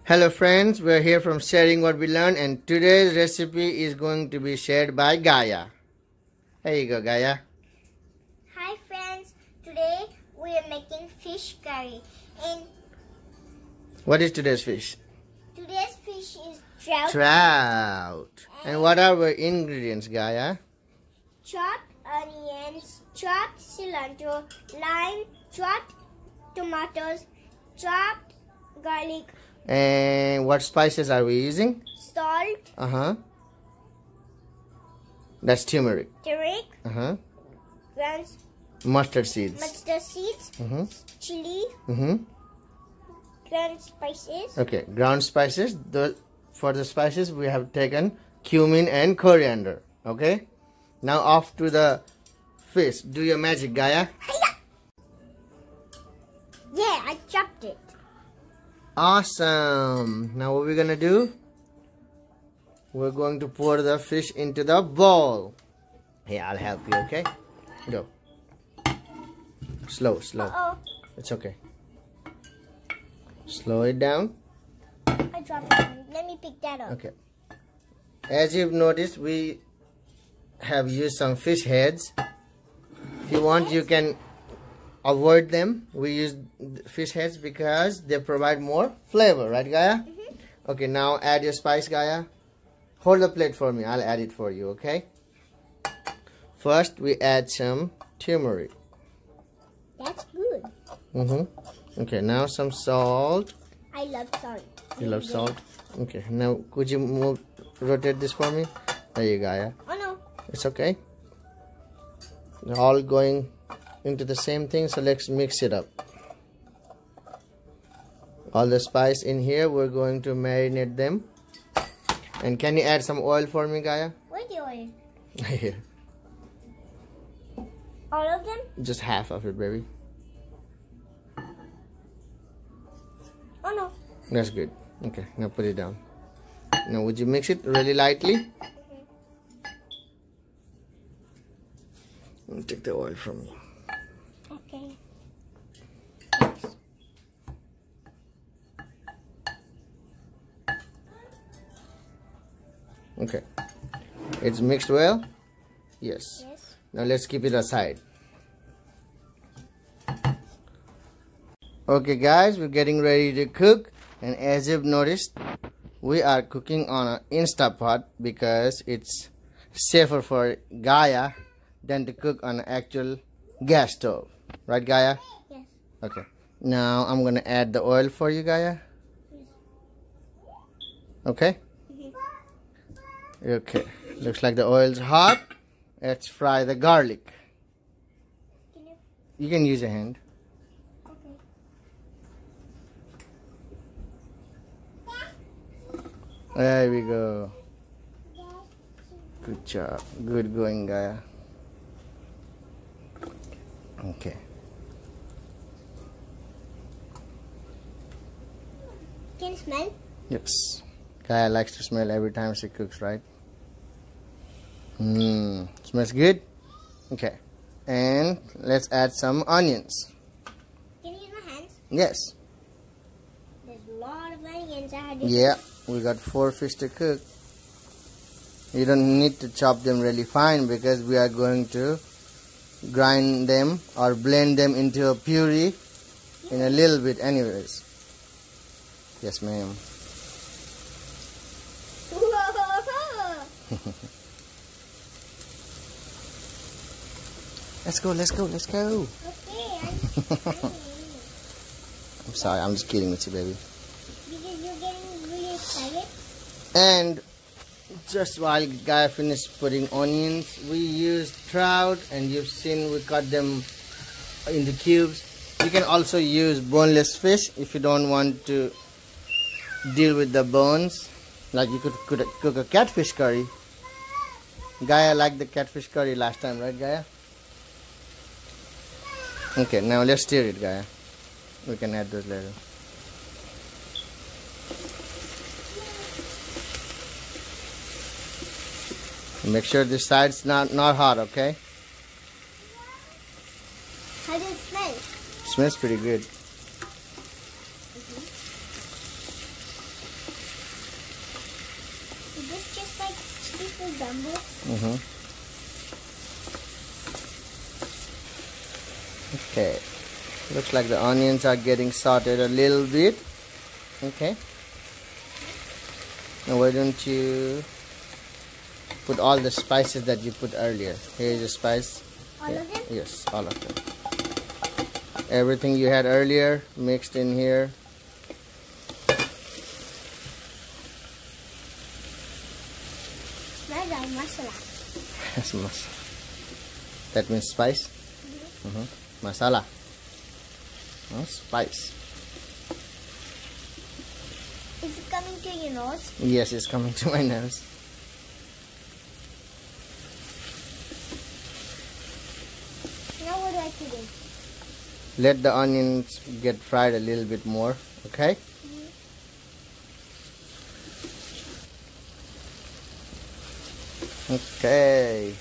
Hello friends, we're here from Sharing What We Learn, and today's recipe is going to be shared by Gaia. Here you go, Gaia. Hi friends, today we are making fish curry. And what is today's fish? Today's fish is trout. Trout. And what are our ingredients, Gaia? Chopped onions, chopped cilantro, lime, chopped tomatoes, chopped garlic. And what spices are we using? Salt. That's turmeric. Turmeric. Ground Mustard seeds. Chilli. Ground spices. Okay, ground spices. For the spices we have taken cumin and coriander. Okay. Now off to the fish. Do your magic, Gaia. Yeah, I chopped it. Awesome. Now what we're gonna do? We're going to pour the fish into the bowl. Hey, I'll help you, okay? Go. Slow. Uh-oh. It's okay. Slow it down. I dropped it. Let me pick that up. Okay. As you've noticed, we have used some fish heads. If you want, you can avoid them. We use fish heads because they provide more flavor, right, Gaia? Okay, now add your spice, Gaia. Hold the plate for me. I'll add it for you, okay? First, we add some turmeric. That's good. Okay, now some salt. I love salt. You love salt? Okay, now could you rotate this for me? There you go, Gaia. Oh no. It's okay. They're all going into the same thing, so let's mix it up. All the spice in here, we're going to marinate them. And can you add some oil for me, Gaia? Where's the oil? Here. All of them? Just half of it, baby. Oh no. That's good. Okay, now put it down. Now would you mix it really lightly? Take the oil from me. Okay. Okay. It's mixed well? Yes. Now let's keep it aside. Okay guys, we're getting ready to cook, and as you've noticed, we are cooking on an Instapot because it's safer for Gaia than to cook on an actual gas stove. Right, Gaia? Yes. Okay. Now I'm gonna add the oil for you, Gaia. Yes. Okay? Okay. Looks like the oil's hot. Let's fry the garlic. You can use your hand. Okay. There we go. Good job. Good going, Gaia. Okay. Can you smell? Yes. Gaia likes to smell every time she cooks, right? Smells good? Okay. And let's add some onions. Can you use my hands? Yes. There's a lot of onions. I had to Yeah, we got 4 fish to cook. You don't need to chop them really fine because we are going to grind them or blend them into a puree in a little bit anyways. Yes, ma'am. Let's go. Okay, I'm sorry, I'm just kidding with you, baby. because you're getting really excited. And just while Gaia finished putting onions, we used trout, and you've seen we cut them into cubes. You can also use boneless fish if you don't want to deal with the bones. Like you could cook a catfish curry. Gaia liked the catfish curry last time, right, Gaia? Okay, now let's stir it, Gaia. We can add those later. Make sure this side's not hot, okay? How does it smell? Smells pretty good. This is bamboo. Okay. Looks like the onions are getting sauteed a little bit. Okay. Now why don't you put all the spices that you put earlier? Here is the spice. All of them? Yes, all of them. Everything you had earlier mixed in here. Smells like masala. Yes, that means spice. Masala. Oh, spice. Is it coming to your nose? Yes, it's coming to my nose. Now what do I put in? Let the onions get fried a little bit more, okay? Okay.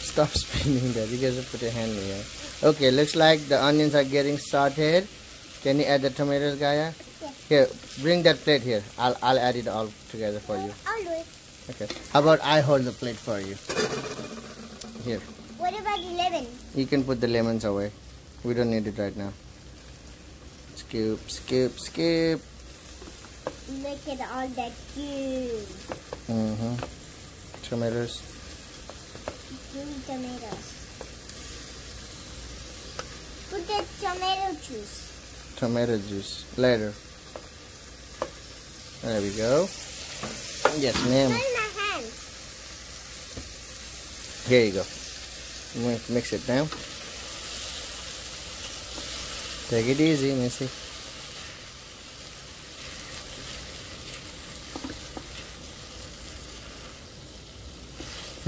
Stop spinning that. You guys put your hand in here. Okay, looks like the onions are getting sauteed. Can you add the tomatoes, Gaia? Yes. Here, bring that plate here. I'll add it all together for you. I'll do it. Okay. How about I hold the plate for you? Here. What about the lemon? You can put the lemons away. We don't need it right now. Scoop, scoop, scoop. Look at all that juice. Tomatoes. Green tomatoes. Put the tomato juice. Tomato juice. Later. There we go. Yes, ma'am. Smell my hands. Here you go. I'm going to mix it now. Take it easy, Missy.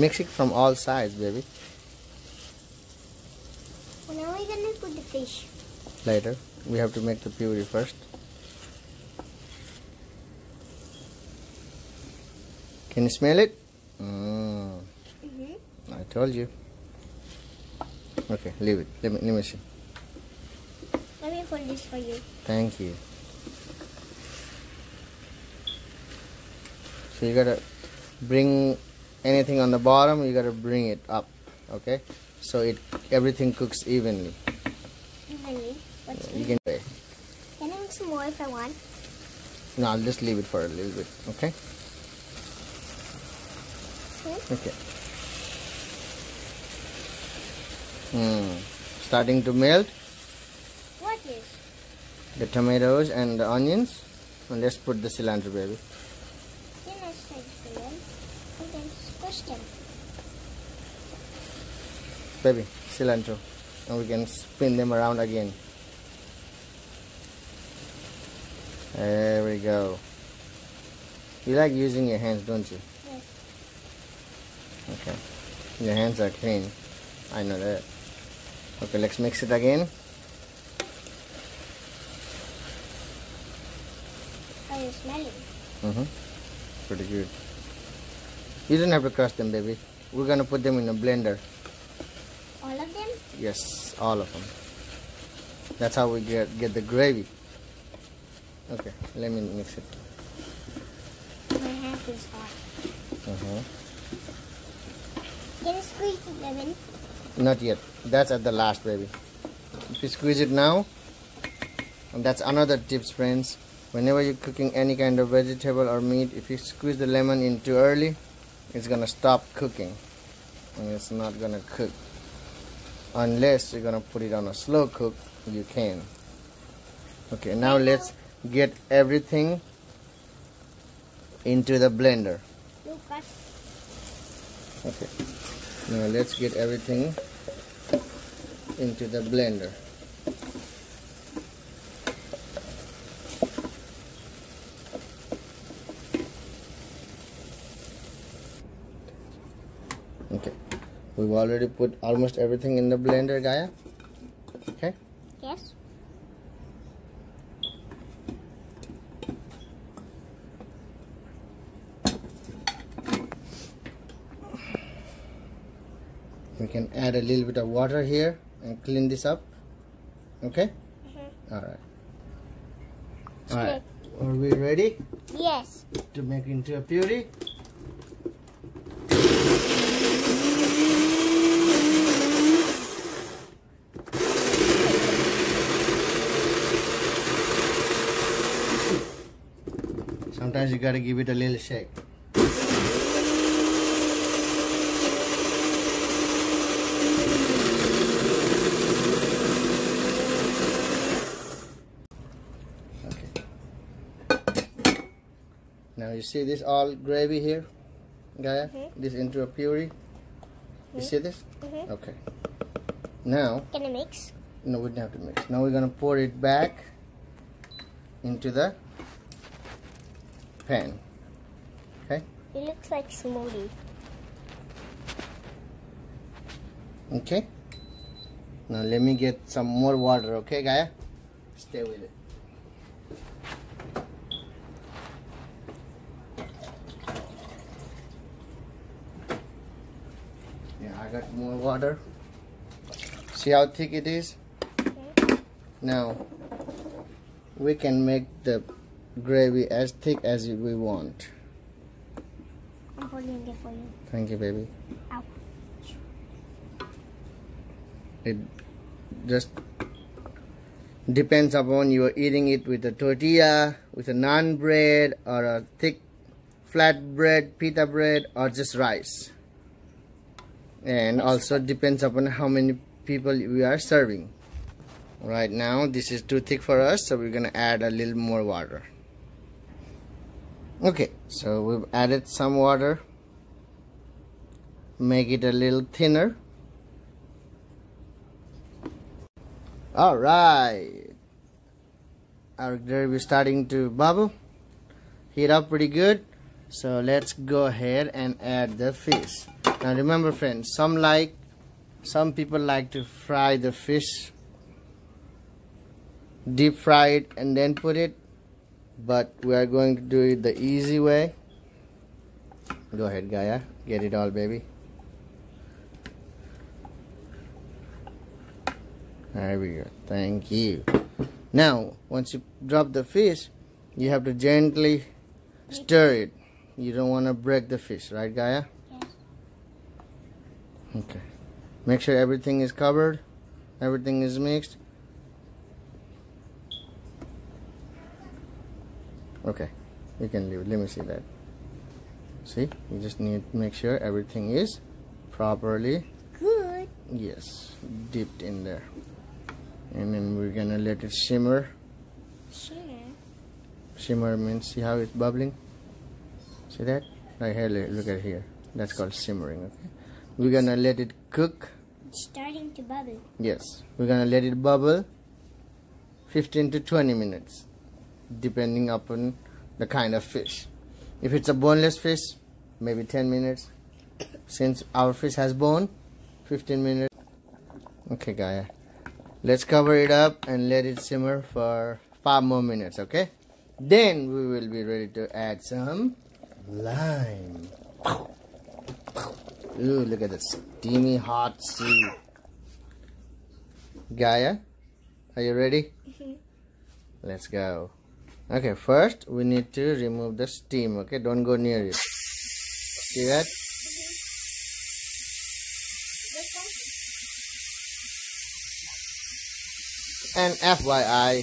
Mix it from all sides, baby. When are we going to put the fish? Later. We have to make the puree first. Can you smell it? I told you. Okay, leave it. Let me see. Let me put this for you. Thank you. So you gotta bring anything on the bottom, you gotta bring it up, okay? So everything cooks evenly. Evenly? You can pay. Can I make some more if I want? No, I'll just leave it for a little bit, okay? Okay. Starting to melt What is? the tomatoes and the onions. And let's put the cilantro, baby. Then I start to them and then squish them. Baby, cilantro. And we can spin them around again. There we go. You like using your hands, don't you? Yes. Okay. Your hands are clean. I know that. Okay, let's mix it again. How are you smelling? Pretty good. You don't have to crush them, baby. We're gonna put them in a blender. All of them? Yes, all of them. That's how we get the gravy. Okay, let me mix it. My hand is hot. Can you squeeze the lemon? Not yet. That's at the last, baby. If you squeeze it now, and that's another tips, friends. Whenever you're cooking any kind of vegetable or meat, if you squeeze the lemon in too early, it's gonna stop cooking, and it's not gonna cook. Unless you're gonna put it on a slow cook, you can. Okay, now let's get everything into the blender. Lucas. Okay. Now let's get everything into the blender. Okay. We've already put almost everything in the blender, Gaia. Okay? Yes. We can add a little bit of water here and clean this up. Okay? Alright. Alright. Are we ready Yes. to make into a puree? Sometimes you gotta give it a little shake. Now you see this all gravy here, Gaia? This into a puree. You see this? Okay. Now, Can I mix? no, we don't have to mix. Now we're gonna pour it back into the pan. Okay? It looks like smoothie. Okay. Now let me get some more water, okay, Gaia? Stay with it. Yeah, I got more water. See how thick it is? Now we can make the gravy as thick as we want. I'm holding it for you. Thank you, baby. Ow. It just depends upon you are eating it with a tortilla, with a naan bread, or a thick flat bread, pita bread, or just rice. And also depends upon how many people we are serving. Right now this is too thick for us, so we're gonna add a little more water. Okay, so we've added some water. Make it a little thinner. Alright, our gravy is starting to bubble, heat up pretty good. So let's go ahead and add the fish. Now remember friends, some people like to fry the fish, deep fry it and then put it, but we are going to do it the easy way. Go ahead, Gaia, get it all, baby. There we go. Thank you. Now, once you drop the fish, you have to gently stir it. You don't want to break the fish, right, Gaia? Yes. Okay. Make sure everything is covered, everything is mixed. Okay, you can leave it. Let me see that. See, you just need to make sure everything is properly, Good. yes, dipped in there. And then we're gonna let it simmer. Shimmer. Simmer means, see how it's bubbling? See that? Right here, look at here. That's called simmering, okay? We're gonna let it cook. It's starting to bubble. Yes, we're gonna let it bubble 15 to 20 minutes, depending upon the kind of fish. If it's a boneless fish, maybe 10 minutes. Since our fish has bone, 15 minutes. Okay, Gaia. Let's cover it up and let it simmer for 5 more minutes, okay? Then we will be ready to add some lime. Ooh, look at the steamy hot soup. Gaia, are you ready? Let's go. Okay, first we need to remove the steam, okay? Don't go near it. See that? And FYI,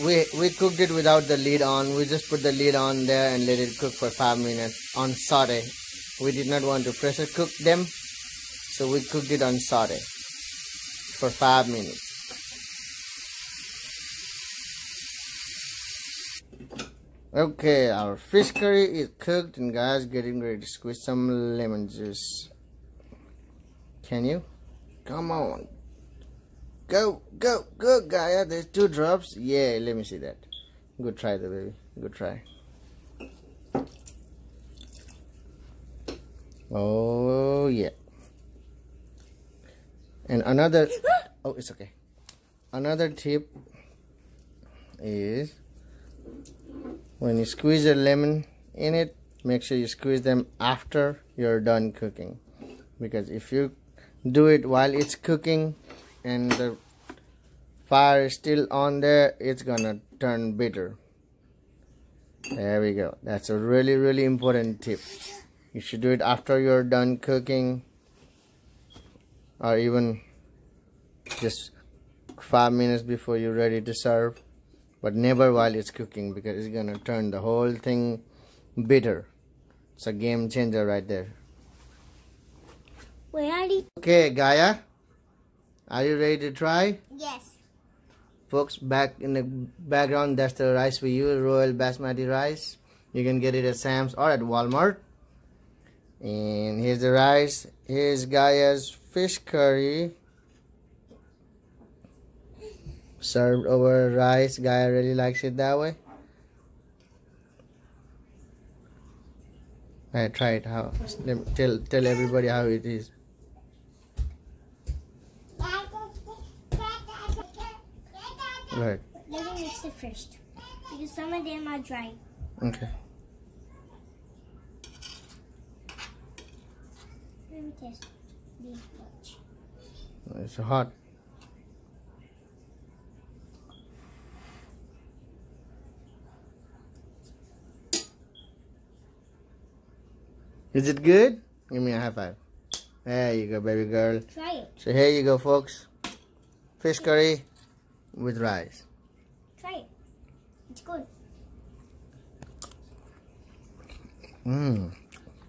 we cooked it without the lid on. We just put the lid on there and let it cook for 5 minutes on saute. We did not want to pressure cook them, so we cooked it on saute for 5 minutes. Okay, our fish curry is cooked and guys, getting ready to squeeze some lemon juice. Can you? Come on. Go, go, go, Gaia. There's 2 drops. Yeah, let me see that. Good try, the baby. Good try. Oh, yeah. And another... Oh, it's okay. Another tip is when you squeeze your lemon in it, make sure you squeeze them after you're done cooking. Because if you do it while it's cooking and the fire is still on there, it's gonna turn bitter. There we go. That's a really important tip. You should do it after you're done cooking, or even just 5 minutes before you're ready to serve, but never while it's cooking, because it's gonna turn the whole thing bitter. It's a game changer right there. Where are you? Okay, Gaia, are you ready to try? Yes. Folks, back in the background, that's the rice we use, Royal Basmati rice. You can get it at Sam's or at Walmart. And here's the rice. Here's Gaia's fish curry, served over rice. Gaia really likes it that way. Alright, try it. How? Tell everybody how it is. Go ahead. Let me mix it first, because some of them are dry. Okay. Let me test this much. It's hot. Is it good? Give me a high five. There you go, baby girl. Try it. So here you go, folks. Fish curry with rice. Try it. It's good. Mmm.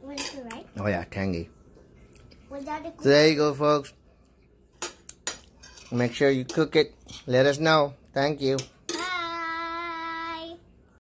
Want to right? Oh yeah, tangy. Without the So there you go, folks. Make sure you cook it. Let us know. Thank you.